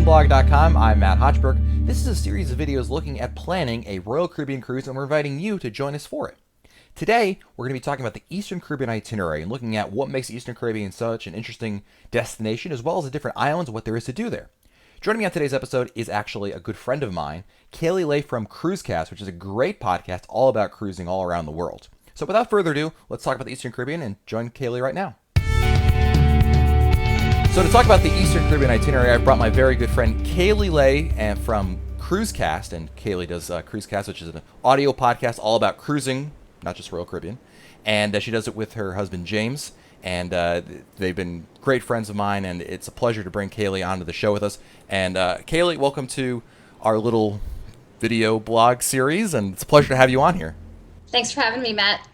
cruiseblog.com. I'm Matt Hochberg. This is a series of videos looking at planning a Royal Caribbean cruise, and we're inviting you to join us for it. Today, we're going to be talking about the Eastern Caribbean itinerary and looking at what makes the Eastern Caribbean such an interesting destination, as well as the different islands and what there is to do there. Joining me on today's episode is actually a good friend of mine, Kaleigh Lay from Cruisecast, which is a great podcast all about cruising all around the world. So without further ado, let's talk about the Eastern Caribbean and join Kaylee right now. So to talk about the Eastern Caribbean itinerary, I've brought my very good friend Kaleigh Lay and from Cruisecast, and Kaylee does Cruisecast, which is an audio podcast all about cruising, not just Royal Caribbean, and she does it with her husband James, and they've been great friends of mine, and it's a pleasure to bring Kaylee onto the show with us. And Kaylee, welcome to our little video blog series, and it's a pleasure to have you on here. Thanks for having me, Matt.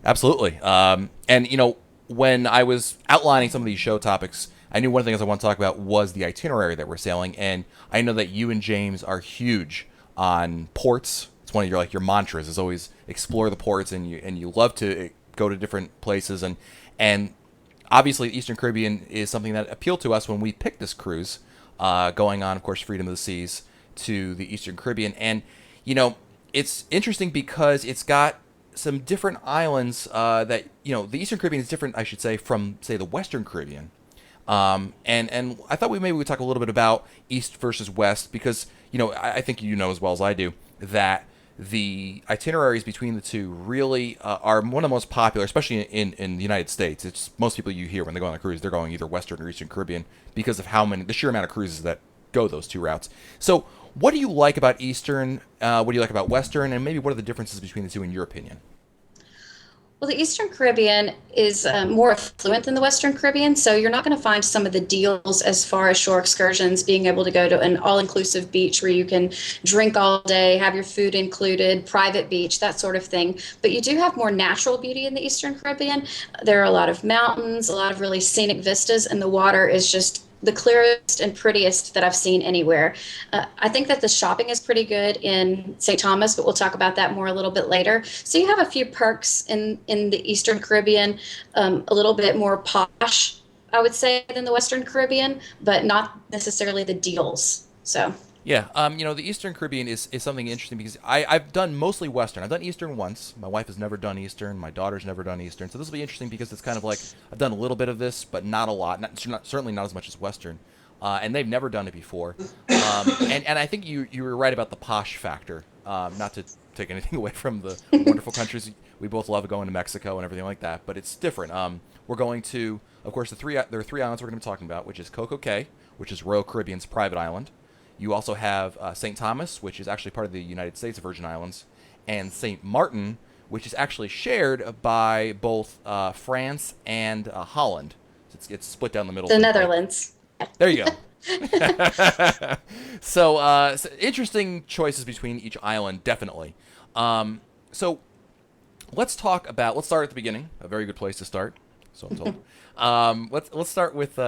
Absolutely. And, you know, when I was outlining some of these show topics, I knew one of the things I want to talk about was the itinerary that we're sailing. And I know that you and James are huge on ports. It's one of your mantras is always explore the ports, and you love to go to different places. And obviously, the Eastern Caribbean is something that appealed to us when we picked this cruise, going on, of course, Freedom of the Seas to the Eastern Caribbean. And, you know, it's interesting because it's got some different islands that, you know, the Eastern Caribbean is different, I should say, from, say, the Western Caribbean. And I thought maybe we'd talk a little bit about East versus West because, you know, I think you know as well as I do that the itineraries between the two really are one of the most popular, especially in the United States. It's most people you hear when they go on a cruise, they're going either Western or Eastern Caribbean because of the sheer amount of cruises that go those two routes. So what do you like about Eastern? What do you like about Western? And maybe what are the differences between the two in your opinion? Well, the Eastern Caribbean is more affluent than the Western Caribbean, so you're not going to find some of the deals as far as shore excursions, being able to go to an all-inclusive beach where you can drink all day, have your food included, private beach, that sort of thing. But you do have more natural beauty in the Eastern Caribbean. There are a lot of mountains, a lot of really scenic vistas, and the water is just the clearest and prettiest that I've seen anywhere. I think that the shopping is pretty good in St. Thomas, but we'll talk about that more a little bit later. So you have a few perks in the Eastern Caribbean, a little bit more posh, I would say, than the Western Caribbean, but not necessarily the deals. So. Yeah, you know, the Eastern Caribbean is something interesting because I've done mostly Western. I've done Eastern once. My wife has never done Eastern. My daughter's never done Eastern. So this will be interesting because it's kind of like I've done a little bit of this, but not a lot. Certainly not as much as Western. And they've never done it before. And I think you were right about the posh factor. Not to take anything away from the wonderful countries we both love going to Mexico and everything like that, but it's different. We're going to, of course, there are three islands we're going to be talking about, which is Coco Cay, which is Royal Caribbean's private island. You also have St. Thomas, which is actually part of the United States Virgin Islands, and St. Martin, which is actually shared by both France and Holland. So it's split down the middle. The Netherlands. There you go. So interesting choices between each island, definitely. So let's start at the beginning. A very good place to start, so I'm told. Let's start with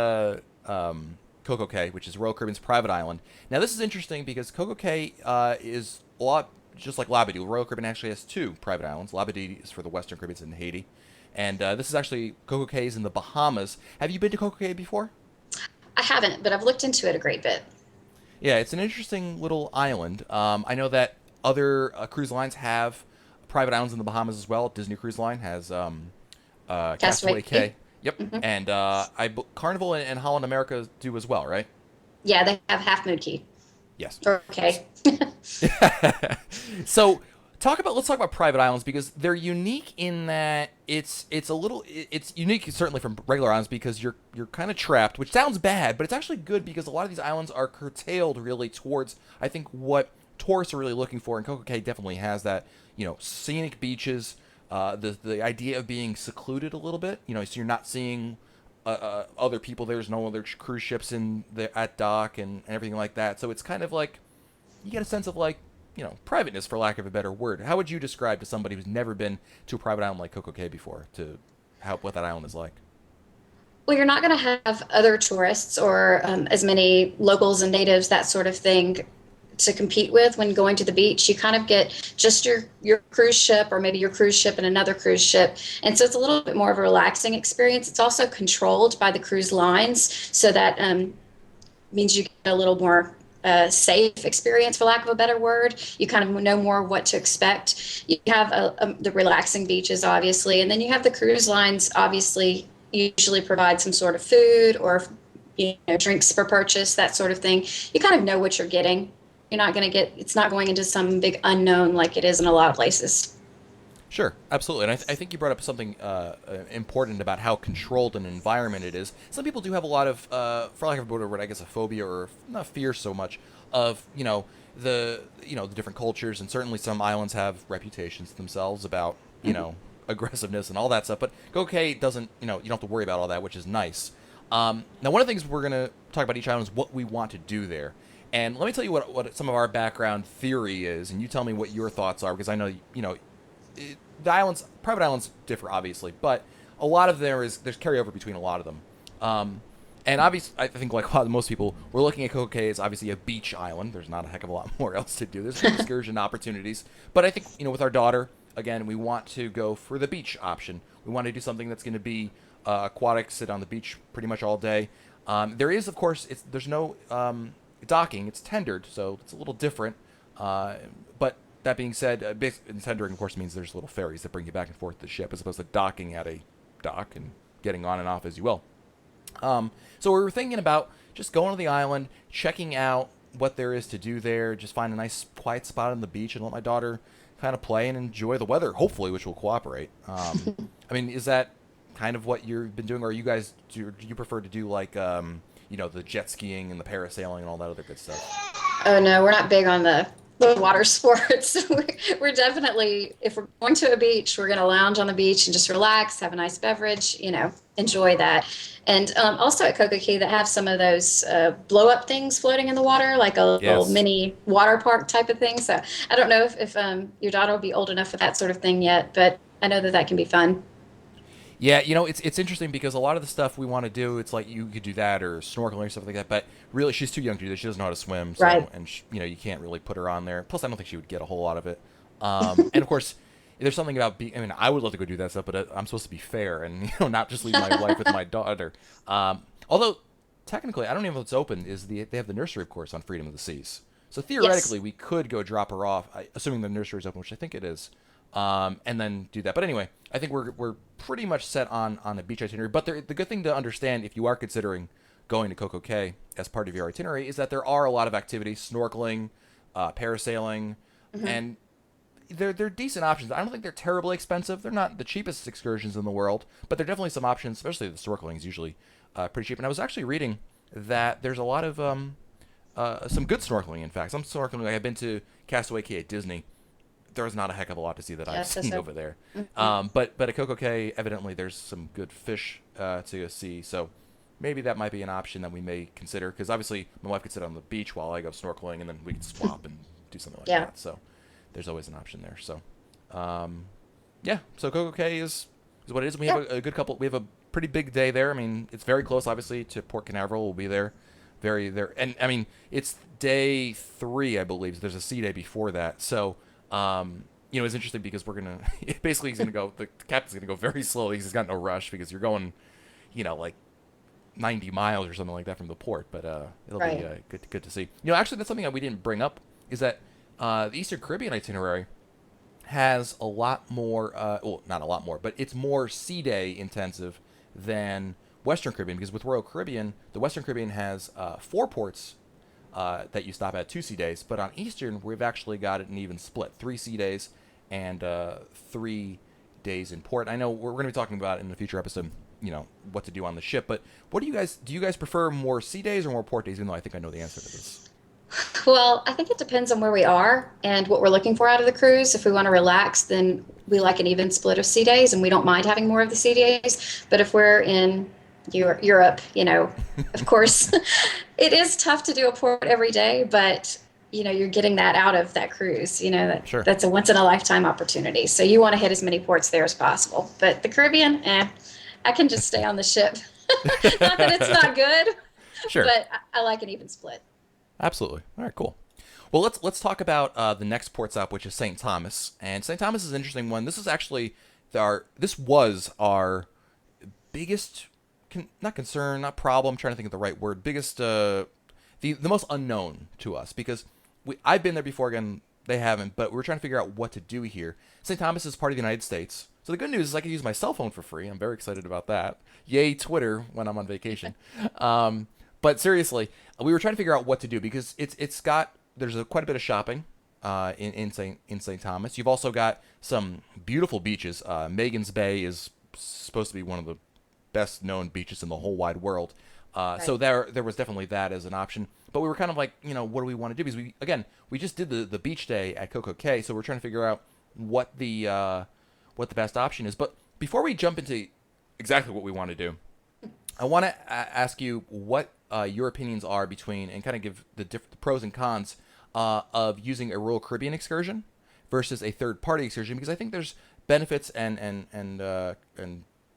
Coco Cay, which is Royal Caribbean's private island. Now, this is interesting because Coco Cay is a lot just like Labadee. Royal Caribbean actually has two private islands. Labadee is for the Western Caribbean, it's in Haiti. And this is actually, Coco Cay is in the Bahamas. Have you been to Coco Cay before? I haven't, but I've looked into it a great bit. Yeah, it's an interesting little island. I know that other cruise lines have private islands in the Bahamas as well. Disney Cruise Line has Castaway Cay. Yep, mm-hmm. And Carnival and Holland America do as well, right? Yeah, they have Half Moon Cay. Yes. Okay. So let's talk about private islands because they're unique in that it's unique certainly from regular islands because you're kind of trapped, which sounds bad, but it's actually good because a lot of these islands are curtailed really towards I think what tourists are really looking for, and Coco Cay definitely has that. You know, scenic beaches. The idea of being secluded a little bit, you know, so you're not seeing other people. There's no other cruise ships at dock and everything like that. So it's kind of like you get a sense of like, you know, privateness for lack of a better word. How would you describe to somebody who's never been to a private island like Coco Cay before what that island is like? Well, you're not going to have other tourists or as many locals and natives, that sort of thing, to compete with when going to the beach. You kind of get just your cruise ship or maybe your cruise ship and another cruise ship. And so it's a little bit more of a relaxing experience. It's also controlled by the cruise lines so that means you get a little more safe experience, for lack of a better word. You kind of know more what to expect. You have the relaxing beaches, obviously, and then you have the cruise lines, obviously, usually provide some sort of food or drinks for purchase, that sort of thing. You kind of know what you're getting. You're not going to get, it's not going into some big unknown like it is in a lot of places. Sure, absolutely. And I think you brought up something important about how controlled an environment it is. Some people do have a lot of, for lack of a better word, I guess a phobia or not fear so much of, the different cultures. And certainly some islands have reputations themselves about, aggressiveness and all that stuff. But Goke doesn't, you don't have to worry about all that, which is nice. Now, one of the things we're going to talk about each island is what we want to do there. And let me tell you what some of our background theory is, and you tell me what your thoughts are, because I know, the islands, private islands differ obviously, but a lot of there's carryover between a lot of them. And obviously, I think like a lot of most people, we're looking at Kaleigh Lay as obviously a beach island. There's not a heck of a lot more else to do. There's some excursion opportunities, but I think with our daughter, again, we want to go for the beach option. We want to do something that's going to be aquatic, sit on the beach pretty much all day. There is, of course, there's no docking. It's tendered, so it's a little different. But that being said, tendering, of course, means there's little ferries that bring you back and forth to the ship, as opposed to docking at a dock and getting on and off as you will. So we were thinking about just going to the island, checking out what there is to do there, just find a nice quiet spot on the beach and let my daughter kind of play and enjoy the weather, hopefully, which will cooperate. I mean, is that kind of what you've been doing, or you guys do you prefer to do like the jet skiing and the parasailing and all that other good stuff? Oh no, we're not big on the water sports. We're definitely, if we're going to a beach, we're going to lounge on the beach and just relax, have a nice beverage, enjoy that. And also at Cocoa Key, that have some of those blow up things floating in the water, like a little Yes. mini water park type of thing. So I don't know if your daughter will be old enough for that sort of thing yet, but I know that that can be fun. Yeah, it's interesting because a lot of the stuff we want to do, it's like you could do that or snorkeling or stuff like that. But really, she's too young to do this. She doesn't know how to swim, Right. so and you can't really put her on there. Plus, I don't think she would get a whole lot of it. And of course, there's something about being. I mean, I would love to go do that stuff, but I'm supposed to be fair and not just leave my wife with my daughter. Although technically, I don't even know if it's open. They have the nursery, of course, on Freedom of the Seas. So Yes. theoretically, we could go drop her off, assuming the nursery is open, which I think it is, and then do that. But anyway, I think we're pretty much set on a beach itinerary. But the good thing to understand if you are considering going to Coco Cay as part of your itinerary is that there are a lot of activities: snorkeling, parasailing, Hmm. and they're decent options. I don't think they're terribly expensive. They're not the cheapest excursions in the world, but they're definitely some options. Especially the snorkeling is usually pretty cheap. And I was actually reading that there's a lot of some good snorkeling. In fact, some snorkeling. I've been to Castaway Cay at Disney. There's not a heck of a lot to see that I've Yes, that's seen so. over there. Mhm. But at Coco Cay, evidently there's some good fish to see. So maybe that might be an option that we may consider. Because obviously my wife could sit on the beach while I go snorkeling, and then we could swap and do something like Yeah. that. So there's always an option there. So um, yeah, so Coco Cay is what it is. We have Yeah. a good couple. We have a pretty big day there. I mean, it's very close, obviously, to Port Canaveral. We'll be there, very there, and I mean, it's day 3, I believe. So there's a sea day before that. So it's interesting because we're gonna basically he's gonna go. The captain's gonna go very slowly. He's got no rush because you're going, like 90 miles or something like that from the port. But it'll be Right. good to see. Actually, that's something that we didn't bring up is that the Eastern Caribbean itinerary has a lot more, well, not a lot more, but it's more sea day intensive than Western Caribbean because with Royal Caribbean, the Western Caribbean has 4 ports that you stop at 2 sea days, but on Eastern, we've actually got it an even split 3 sea days and 3 days in port. I know we're going to be talking about in a future episode, what to do on the ship, but what do you guys prefer more sea days or more port days, even though I think I know the answer to this? Well, I think it depends on where we are and what we're looking for out of the cruise. If we want to relax, then we like an even split of sea days and we don't mind having more of the sea days. But if we're in Europe, of course, it is tough to do a port every day, but you're getting that out of that cruise. Sure. That's a once in a lifetime opportunity. So you want to hit as many ports there as possible. But the Caribbean, I can just stay on the ship. Not that it's not good, Sure. but I like an even split. Absolutely. All right, cool. Well, let's talk about the next port stop, which is St. Thomas. And St. Thomas is an interesting one. This is actually this was our biggest not concern, not problem. I'm trying to think of the right word. Biggest the most unknown to us because I've been there before. Again, they haven't, but we're trying to figure out what to do here. St. Thomas is part of the United States, so the good news is I can use my cell phone for free. I'm very excited about that. Yay, Twitter when I'm on vacation. But seriously, we were trying to figure out what to do because it's got there's quite a bit of shopping in St. Thomas. You've also got some beautiful beaches. Megan's Bay is supposed to be one of the best known beaches in the whole wide world. So there was definitely that as an option. But we were kind of like, what do we want to do? Because we just did the beach day at Coco Cay, so we're trying to figure out what the best option is. But before we jump into exactly what we want to do, I want to ask you what your opinions are between and kind of give the pros and cons of using a Royal Caribbean excursion versus a third-party excursion, because I think there's benefits and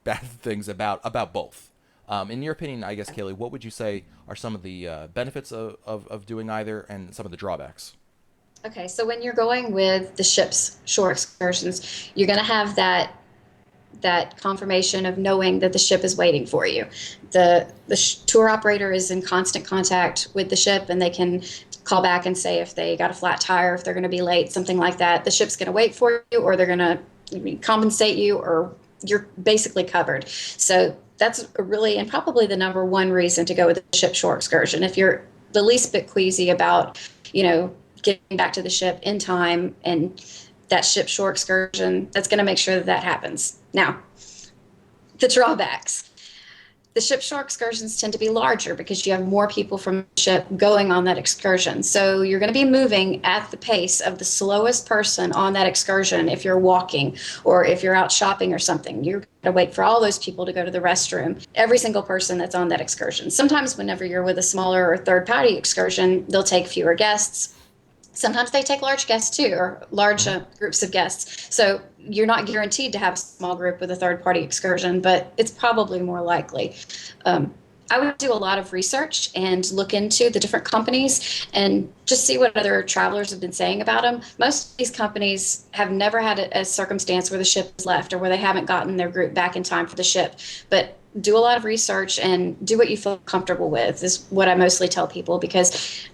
bad things about both. In your opinion, I guess, Kaylee, what would you say are some of the benefits of doing either and some of the drawbacks? Okay, so when you're going with the ship's shore excursions, you're going to have that confirmation of knowing that the ship is waiting for you. The tour operator is in constant contact with the ship, and they can call back and say if they got a flat tire, if they're going to be late, something like that. The ship's going to wait for you, or they're going to compensate you, or you're basically covered. So that's really and probably the number one reason to go with the ship shore excursion. If you're the least bit queasy about, getting back to the ship in time and that ship shore excursion, that's going to make sure that happens. Now, the drawbacks. The ship shore excursions tend to be larger because you have more people from the ship going on that excursion. So you're going to be moving at the pace of the slowest person on that excursion if you're walking or if you're out shopping or something. You're going to wait for all those people to go to the restroom, every single person that's on that excursion. Sometimes whenever you're with a smaller or third-party excursion, they'll take fewer guests. Sometimes they take large guests too, or large groups of guests. So you're not guaranteed to have a small group with a third-party excursion, but it's probably more likely. I would do a lot of research and look into the different companies and just see what other travelers have been saying about them. Most of these companies have never had a circumstance where the ship is left or where they haven't gotten their group back in time for the ship. But do a lot of research and do what you feel comfortable with is what I mostly tell people, because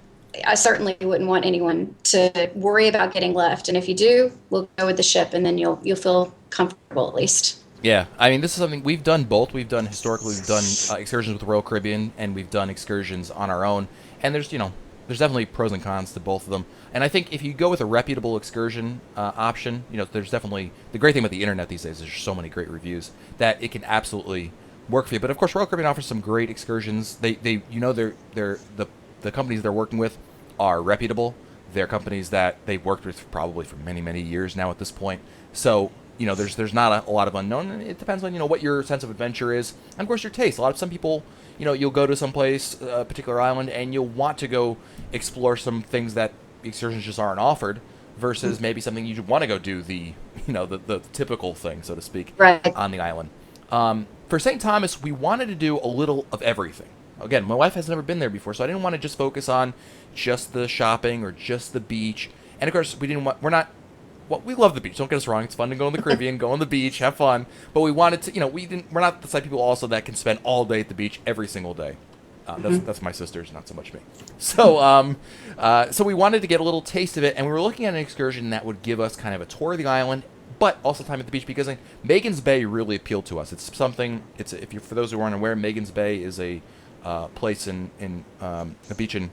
I certainly wouldn't want anyone to worry about getting left. And if you do, we'll go with the ship, and then you'll feel comfortable at least. Yeah, I mean, this is something we've done both. We've done excursions with the Royal Caribbean, and we've done excursions on our own. And there's definitely pros and cons to both of them. And I think if you go with a reputable excursion option, there's definitely the great thing about the internet these days is there's so many great reviews that it can absolutely work for you. But of course, Royal Caribbean offers some great excursions. They're the companies they're working with are reputable. They're companies that they've worked with probably for many, many years now at this point. So, there's not a lot of unknown. And it depends on, what your sense of adventure is. And, of course, your taste. Some people, you'll go to some place, a particular island, and you'll want to go explore some things that excursions just aren't offered versus maybe something you want to go do the typical thing, so to speak, right, on the island. For St. Thomas, we wanted to do a little of everything. Again, my wife has never been there before, so I didn't want to just focus on just the shopping or just the beach. And of course, we love the beach. Don't get us wrong; it's fun to go in the Caribbean, go on the beach, have fun. But we wanted to, we're not the type of people also that can spend all day at the beach every single day. That's my sisters, not so much me. So, so we wanted to get a little taste of it, and we were looking at an excursion that would give us kind of a tour of the island, but also time at the beach, because Megan's Bay really appealed to us. It's something. For those who aren't aware, Megan's Bay is a place in a beach in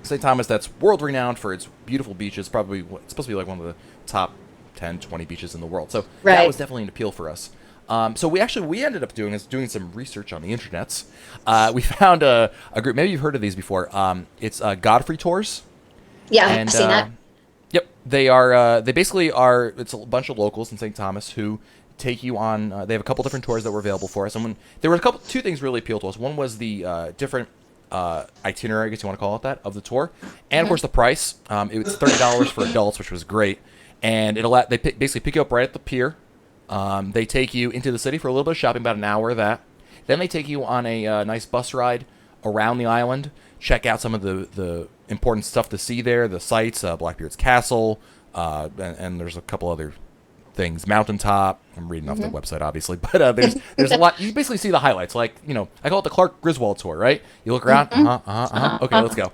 St. Thomas that's world renowned for its beautiful beaches. Probably it's supposed to be like one of the top 10, 20 beaches in the world. So that was definitely an appeal for us. So we ended up doing some research on the internets. We found a group. Maybe you've heard of these before. It's Godfrey Tours. Yeah, I've seen that. Yep, they are. They basically are. It's a bunch of locals in St. Thomas who take you on. They have a couple different tours that were available for us. And there were two things really appealed to us. One was the different itinerary, I guess you want to call it that, of the tour, and of course the price. It was $30 for adults, which was great, and they basically pick you up right at the pier. They take you into the city for a little bit of shopping, about an hour of that. Then they take you on a nice bus ride around the island, check out some of the important stuff to see there, the sights, Blackbeard's Castle, and there's a couple other things. Mountaintop. I'm reading off the Hmm. website, obviously, but there's a lot. You basically see the highlights, like I call it the Clark Griswold tour, right? You look around, Hmm. Okay, let's go.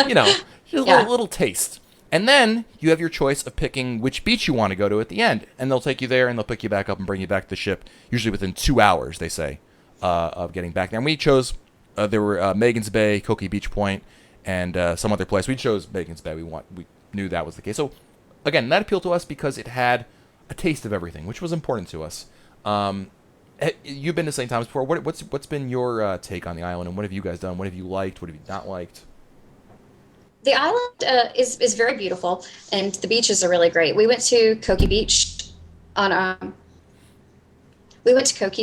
you know, just a Yeah. little taste, and then you have your choice of picking which beach you want to go to at the end, and they'll take you there and they'll pick you back up and bring you back to the ship, usually within 2 hours, they say, of getting back there. And we chose there were Megan's Bay, Cokie Beach Point, and some other place. We chose Megan's Bay. We knew that was the case. So again, that appealed to us because it had a taste of everything, which was important to us. You've been to St. Thomas before. What's been your take on the island, and what have you guys done? What have you liked? What have you not liked? The island is very beautiful, and the beaches are really great. On we went to Cokie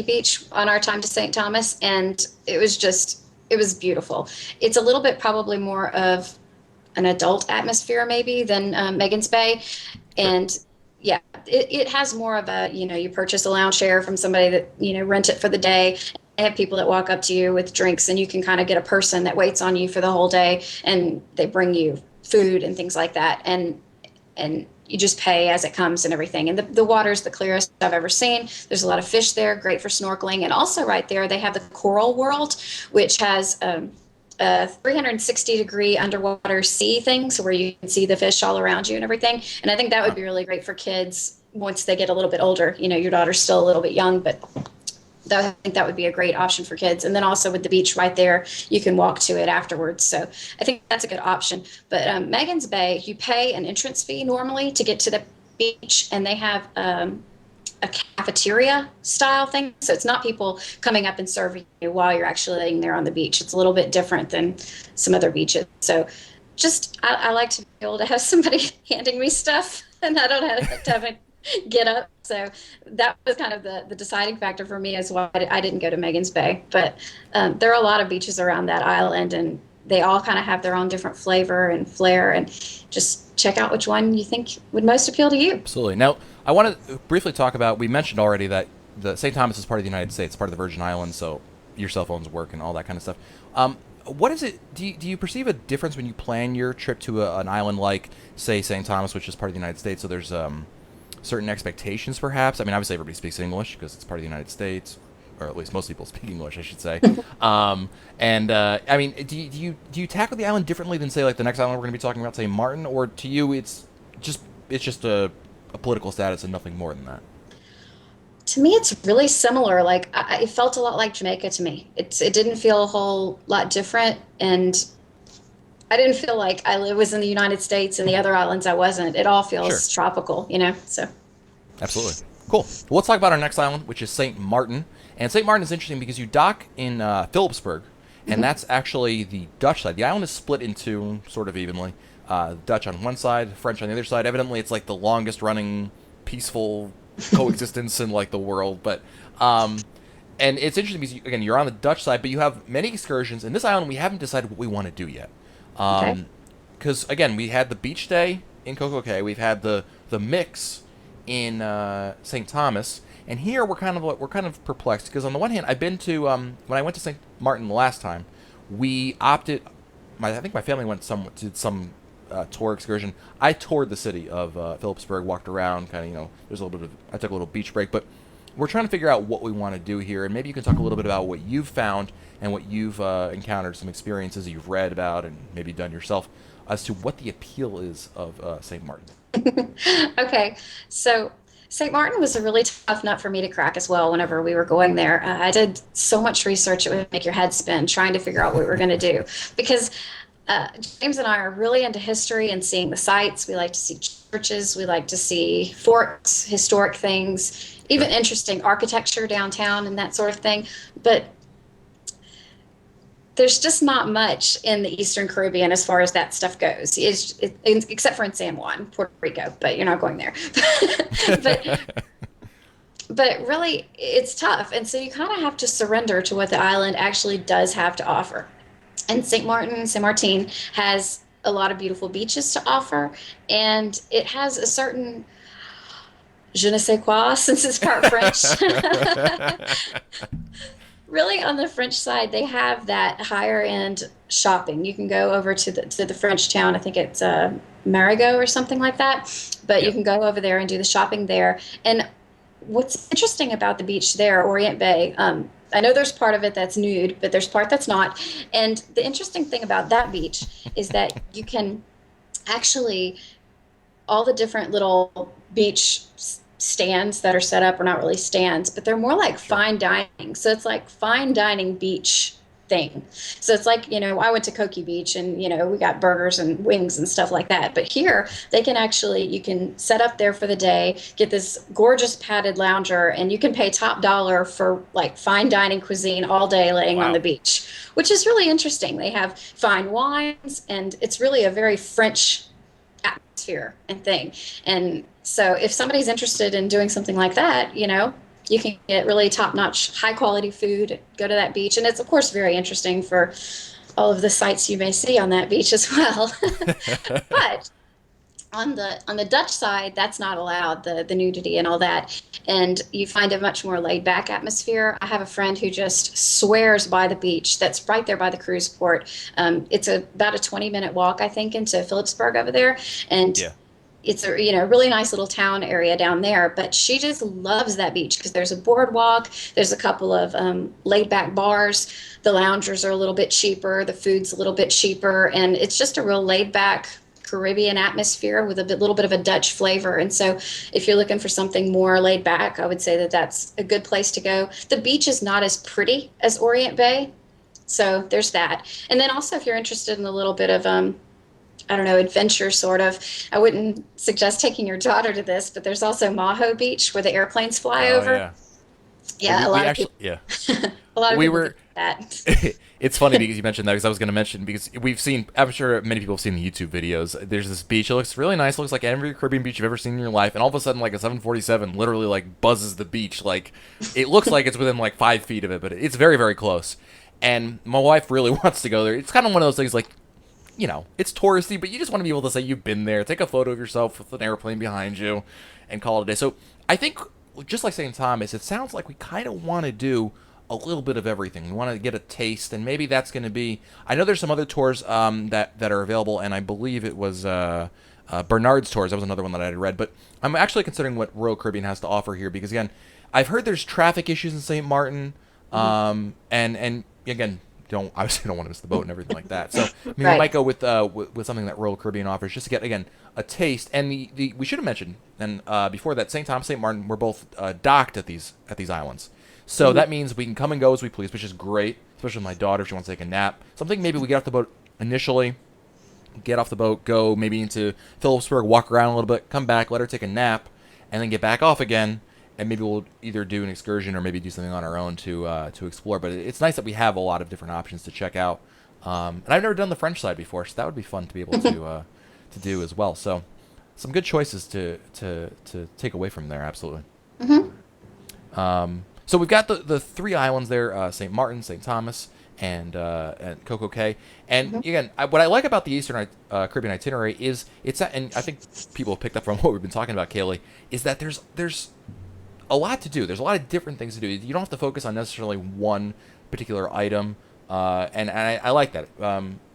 Beach on our time to St. Thomas, and it was beautiful. It's a little bit probably more of an adult atmosphere maybe than Megan's Bay, Sure. and yeah, it has more of a, you purchase a lounge chair from somebody that, rent it for the day. They have people that walk up to you with drinks, and you can kind of get a person that waits on you for the whole day, and they bring you food and things like that. And you just pay as it comes and everything. And the water's the clearest I've ever seen. There's a lot of fish there, great for snorkeling. And also right there, they have the Coral World, which has a 360-degree underwater sea thing, so where you can see the fish all around you and everything. And I think that would Huh. be really great for kids once they get a little bit older. Your daughter's still a little bit young, but I think that would be a great option for kids. And then also with the beach right there, you can walk to it afterwards. So I think that's a good option. But Megan's Bay, you pay an entrance fee normally to get to the beach, and they have a cafeteria style thing. So it's not people coming up and serving you while you're actually laying there on the beach. It's a little bit different than some other beaches. So I like to be able to have somebody handing me stuff, and I don't have to have a get up. So that was kind of the deciding factor for me as why I didn't go to Megan's Bay. But there are a lot of beaches around that island, and they all kind of have their own different flavor and flair. And just check out which one you think would most appeal to you. Absolutely. Now, I want to briefly talk about. We mentioned already that the St. Thomas is part of the United States, part of the Virgin Islands, so your cell phones work and all that kind of stuff. What is it? Do you perceive a difference when you plan your trip to an island like, say, St. Thomas, which is part of the United States? So there's certain expectations, perhaps. I mean, obviously everybody speaks English because it's part of the United States, or at least most people speak English, I should say. And I mean, do you tackle the island differently than, say, like the next island we're going to be talking about, say Martin, or to you it's just a political status and nothing more than that? To me, it's really similar. Like it felt a lot like Jamaica to me. It didn't feel a whole lot different, and I didn't feel like was in the United States and the other islands I wasn't. It all Sure. feels tropical. So. Absolutely. Cool. Well, let's talk about our next island, which is St. Martin. And St. Martin is interesting because you dock in Philipsburg, and Mhm. that's actually the Dutch side. The island is split into sort of evenly. Dutch on one side, French on the other side. Evidently, it's like the longest running peaceful coexistence in like the world. But and it's interesting because again, you're on the Dutch side, but you have many excursions. In this island, we haven't decided what we want to do yet. Okay. Because again, we had the beach day in Coco Cay. We've had the mix in St. Thomas, and here we're kind of perplexed because on the one hand, I've been to when I went to St. Martin the last time, we opted. I think my family went did some tour excursion. I toured the city of Philipsburg, walked around, kind of there's a little bit of I took a little beach break, but we're trying to figure out what we want to do here, and maybe you can talk a little bit about what you've found and what you've encountered, some experiences that you've read about and maybe done yourself, as to what the appeal is of St. Martin. Okay. So St. Martin was a really tough nut for me to crack as well whenever we were going there. I did so much research, it would make your head spin trying to figure out what we were going to do. Because James and I are really into history and seeing the sights. We like to see churches, we like to see forts, historic things, Sure. even interesting architecture downtown and that sort of thing. But there's just not much in the Eastern Caribbean as far as that stuff goes, except for in San Juan, Puerto Rico, but you're not going there. but but really, it's tough, and so you kind of have to surrender to what the island actually does have to offer. And Saint Martin has a lot of beautiful beaches to offer, and it has a certain je ne sais quoi since it's part French. really on the French side, they have that higher end shopping. You can go over to the French town. I think it's Marigot or something like that. But you Yeah. can go over there and do the shopping there. And what's interesting about the beach there, Orient Bay, I know there's part of it that's nude, but there's part that's not. And the interesting thing about that beach is that you can actually all the different little beach stands that are set up are not really stands, but they're more like Sure. fine dining. So it's like fine dining beach thing. So it's like, I went to Koki Beach and, we got burgers and wings and stuff like that. But here they can actually, you can set up there for the day, get this gorgeous padded lounger, and you can pay top dollar for like fine dining cuisine all day laying on the Wow. beach, which is really interesting. They have fine wines and it's really a very French atmosphere and thing. And so if somebody's interested in doing something like that, you can get really top-notch, high-quality food, go to that beach. And it's, of course, very interesting for all of the sights you may see on that beach as well. But on the Dutch side, that's not allowed, the nudity and all that. And you find a much more laid back atmosphere. I have a friend who just swears by the beach that's right there by the cruise port. It's about a 20-minute walk, I think, into Phillipsburg over there. And Yeah. it's a really nice little town area down there, but she just loves that beach because there's a boardwalk, there's a couple of laid back bars, the loungers are a little bit cheaper, the food's a little bit cheaper, and it's just a real laid back Caribbean atmosphere with a little bit of a Dutch flavor. And so if you're looking for something more laid back, I would say that that's a good place to go. The beach is not as pretty as Orient Bay, so there's that. And then also if you're interested in a little bit of I don't know, adventure sort of. I wouldn't suggest taking your daughter to this, but there's also Maho Beach where the airplanes fly Oh over. yeah. Yeah. Yeah, a We lot of actually people, yeah. a lot of We people do were that. it's funny because you mentioned that because I was going to mention because we've seen I'm sure many people have seen the YouTube videos. There's this beach. It looks really nice. It looks like every Caribbean beach you've ever seen in your life, and all of a sudden like a 747 literally like buzzes the beach. Like it looks like it's within like 5 feet of it, but it's very very close. And my wife really wants to go there. It's kind of one of those things like it's touristy, but you just want to be able to say you've been there, take a photo of yourself with an airplane behind you, and call it a day. So I think, just like St. Thomas, it sounds like we kind of want to do a little bit of everything. We want to get a taste, and maybe that's going to be. I know there's some other tours that are available, and I believe it was Bernard's Tours. That was another one that I had read, but I'm actually considering what Royal Caribbean has to offer here because again, I've heard there's traffic issues in St. Martin, and again, don't obviously don't want to miss the boat and everything like that. So I mean, we Right. might go with something that Royal Caribbean offers just to get again a taste. And the we should have mentioned and before that St. Thomas, St. Martin, we're both docked at these islands. So that means we can come and go as we please, which is great, especially with my daughter if she wants to take a nap. Something maybe we get off the boat initially, get off the boat, go maybe into Phillipsburg, walk around a little bit, come back, let her take a nap, and then get back off again. And maybe we'll either do an excursion or maybe do something on our own to explore. But it's nice that we have a lot of different options to check out. And I've never done the French side before, so that would be fun to be able to do as well. So some good choices to take away from there. Absolutely. Hmm. So we've got the three islands there: St. Martin, St. Thomas, and Coco Cay. And again, what I like about the Eastern Caribbean itinerary is and I think people have picked up from what we've been talking about, Kaylee, is that there's a lot to do. There's a lot of different things to do. You don't have to focus on necessarily one particular item, and I like that.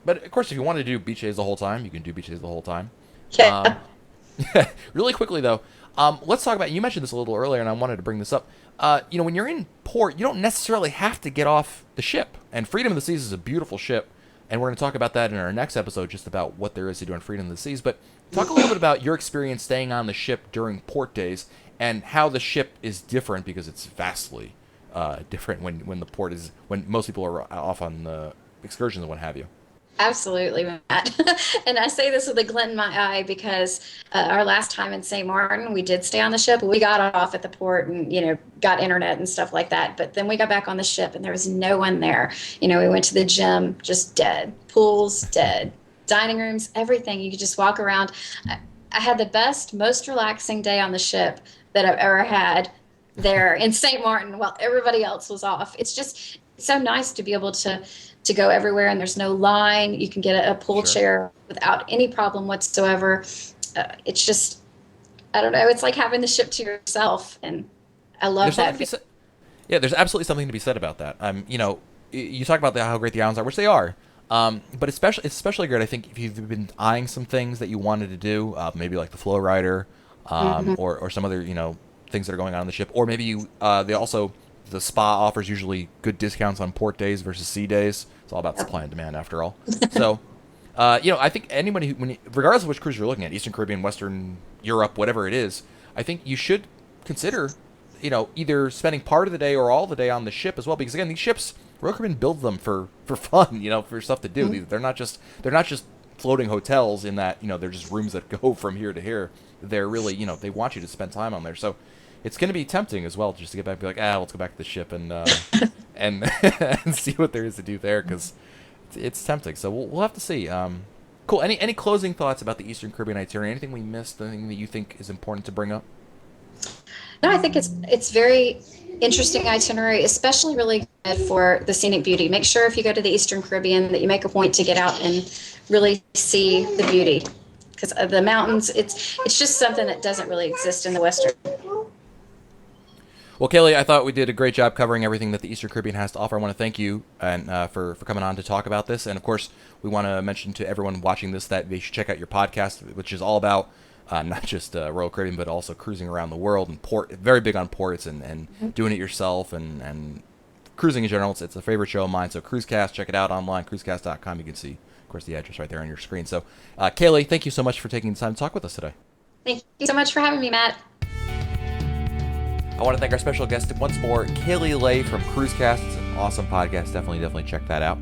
But of course, if you want to do beach days the whole time, you can do beach days the whole time. Yeah. Um, really quickly though, let's talk about. You mentioned this a little earlier, and I wanted to bring this up. When you're in port, you don't necessarily have to get off the ship. And Freedom of the Seas is a beautiful ship, and we're going to talk about that in our next episode, just about what there is to do on Freedom of the Seas. But talk a little bit about your experience staying on the ship during port days and how the ship is different because it's vastly different when the port is when most people are off on the excursions and what have you. Absolutely, Matt. And I say this with a glint in my eye because our last time in St. Martin, we did stay on the ship. We got off at the port and, got internet and stuff like that. But then we got back on the ship and there was no one there. We went to the gym, just dead. Pools, dead. Dining rooms, everything. You could just walk around. I had the best, most relaxing day on the ship that I've ever had there in St. Martin while everybody else was off. It's so nice to be able to go everywhere and there's no line. You can get a pool Sure. chair without any problem whatsoever. It's just, I don't know, it's like having the ship to yourself. And I love There's something that to be feeling. said. Yeah, there's absolutely something to be said about that. You talk about how great the islands are, which they are. But it's especially great, I think, if you've been eyeing some things that you wanted to do, maybe like the Flow Rider, Hmm. or some other things that are going on the ship, or maybe the spa offers usually good discounts on port days versus sea days. It's all about Yep. supply and demand after all. So, I think anybody regardless of which cruise you're looking at, Eastern Caribbean, Western Europe, whatever it is, I think you should consider, either spending part of the day or all the day on the ship as well. Because again, these ships, Royal Caribbean builds them for fun, for stuff to do. Mhm. They're not just floating hotels in that they're just rooms that go from here to here. They're really they want you to spend time on there. So it's going to be tempting as well just to get back and be like, let's go back to the ship and and see what there is to do there because it's tempting. So we'll have to see. Cool. Any closing thoughts about the Eastern Caribbean itinerary? Anything we missed? Anything that you think is important to bring up? No, I think it's very interesting itinerary, especially really good for the scenic beauty. Make sure if you go to the Eastern Caribbean that you make a point to get out and really see the beauty, because of the mountains, it's just something that doesn't really exist in the Western. Well, Kaylee, I thought we did a great job covering everything that the Eastern Caribbean has to offer. I want to thank you and for coming on to talk about this. And of course, we want to mention to everyone watching this that they should check out your podcast, which is all about not just Royal Caribbean, but also cruising around the world and very big on ports and doing it yourself and cruising in general. It's a favorite show of mine. So Cruisecast, check it out online, cruisecast.com. You can see, of course, the address right there on your screen. So, Kaylee, thank you so much for taking the time to talk with us today. Thank you so much for having me, Matt. I want to thank our special guest once more, Kaleigh Lay from Cruisecast. It's an awesome podcast. Definitely check that out.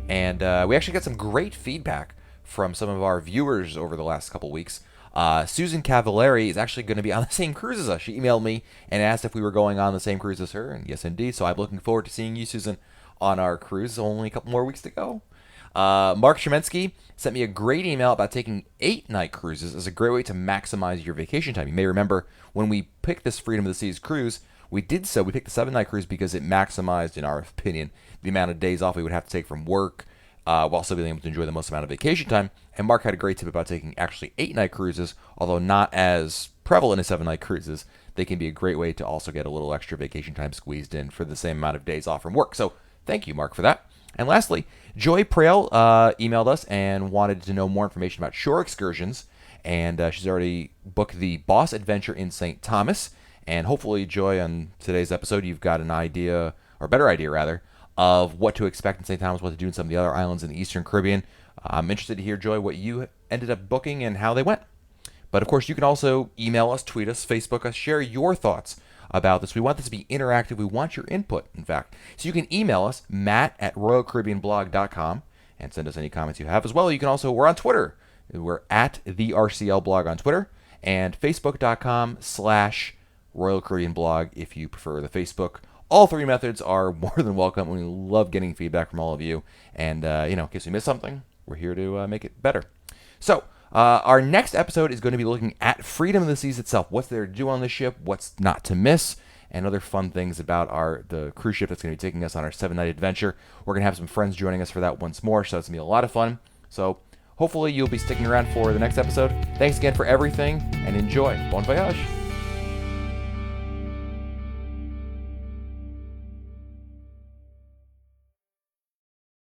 And we actually got some great feedback from some of our viewers over the last couple weeks. Susan Cavallari is actually going to be on the same cruise as us. She emailed me and asked if we were going on the same cruise as her. And yes, indeed. So I'm looking forward to seeing you, Susan, on our cruise. Only a couple more weeks to go. Mark Shemensky sent me a great email about taking 8-night cruises as a great way to maximize your vacation time. You may remember when we picked this Freedom of the Seas cruise, we picked the 7-night cruise because it maximized, in our opinion, the amount of days off we would have to take from work while still being able to enjoy the most amount of vacation time. And Mark had a great tip about taking actually 8-night cruises, although not as prevalent as 7-night cruises. They can be a great way to also get a little extra vacation time squeezed in for the same amount of days off from work. So thank you, Mark, for that. And lastly, Joy Prale emailed us and wanted to know more information about shore excursions. And she's already booked the Boss Adventure in St. Thomas. And hopefully, Joy, on today's episode, you've got an idea, or a better idea rather, of what to expect in St. Thomas, what to do in some of the other islands in the Eastern Caribbean. I'm interested to hear, Joy, what you ended up booking and how they went. But of course, you can also email us, tweet us, Facebook us, share your thoughts about this. We want this to be interactive. We want your input, in fact. So you can email us, matt@royalcaribbeanblog.com, and send us any comments you have as well. You can also, we're on Twitter. We're at the RCL blog on Twitter, and facebook.com/Royal Caribbean blog if you prefer the Facebook. All three methods are more than welcome. We love getting feedback from all of you. And, in case we missed something, we're here to make it better. So, our next episode is going to be looking at Freedom of the Seas itself. What's there to do on the ship, what's not to miss, and other fun things about the cruise ship that's going to be taking us on our 7-night adventure. We're going to have some friends joining us for that once more, so it's going to be a lot of fun. So hopefully you'll be sticking around for the next episode. Thanks again for everything, and enjoy. Bon voyage!